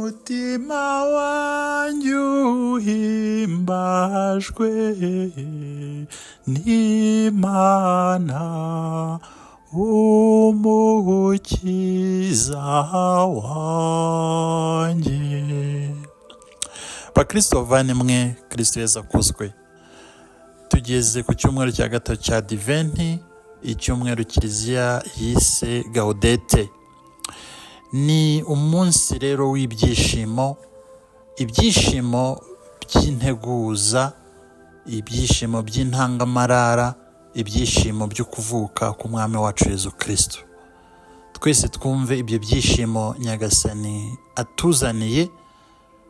umutima wanjye uhimbajwe n'Imana umukiza wanjye. Bakristo bavandimwe, Kristo Yesu akuzwe. Tugeze ku cyumweru cya gatatu cya Adiventi, icyumweru Kiliziya yise Gaudete. Ni umunsi rero w'ibyishimo, ibyishimo by'integuza, ibyishimo by'intangamarara, ibyishimo byo kuvuka k'umwami wacu Yesu Kristo. Twese twumve ibyo byishimo Nyagasani atuzaniye.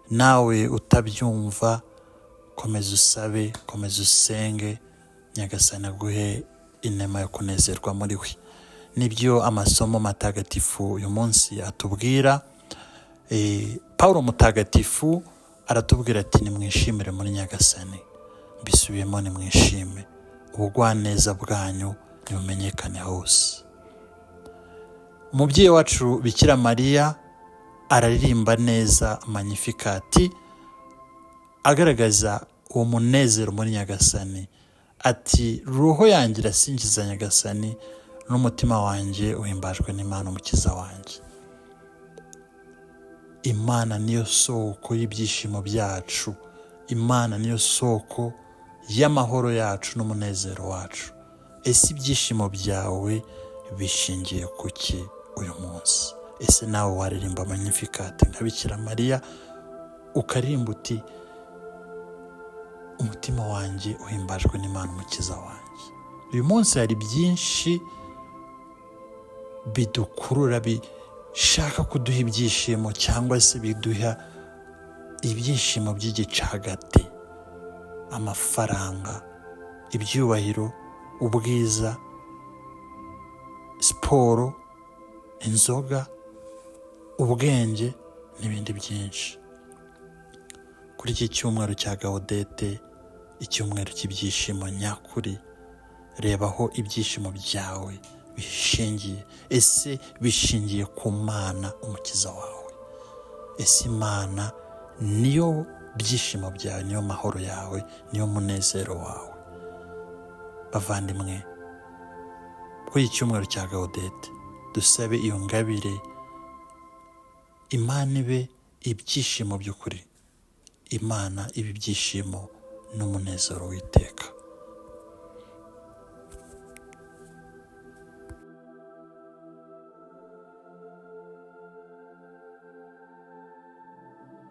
Nawe utabyumva, komeza usabe, komeza usenge, Nyagasani aguhe inema yo kunezerwa muri we. Nibyo amasomo matagatifu uyu munsi atubwira. Paulo mutagatifu aratubwira ati nimwishimire muri Nyagasani. Mbisubiyemo, nimwishime, ubugwaneza bwanyu nibumenyekane hose. Umubyeyi wacu Bikira Mariya araririmba neza Magnificat, agaragaza uwo munezero muri Nyagasani. Ati roho yanjye irasingiza Nyagasani, n'umutima wanjye uhimbajwe n'Imana umukiza wanjye. Imana niyo soko y'ibyishimo byacu. Imana niyo soko y'amahoro yacu n'umunezero wacu. Ese ibyishimo byawe bishingiye kuki uyu munsi? Ese nawe waririmba Magnificat nka Bikira Mariya ukaririmba uti umutima wanjye uhimbajwe n'Imana umukiza wanjye? Uyu munsi hari byinshi bidukurura, bishaka kuduha ibyishimo, cyangwa se biduha ibyishimo by'igicagate: amafaranga, ibyubahiro, ubwiza, siporo, inzoga, ubwenge n'ibindi byinshi. Kuri iki cyumweru cya Gaudete, icyumweru cy'ibyishimo nyakuri, rebaho ibyishimo byawe bishingiye. Ese bishingiye ku Mana umukiza wawe? Ese Imana niyo byishimo byawe, niyo mahoro yawe, niyo munezero wawe? Bavandimwe, kuri iki cyumweru cya Gaudete dusabe iyo ngabire. Imana ibe ibyishimo by'ukuri. Imana ibe ibyishimo n'umunezero w'iteka.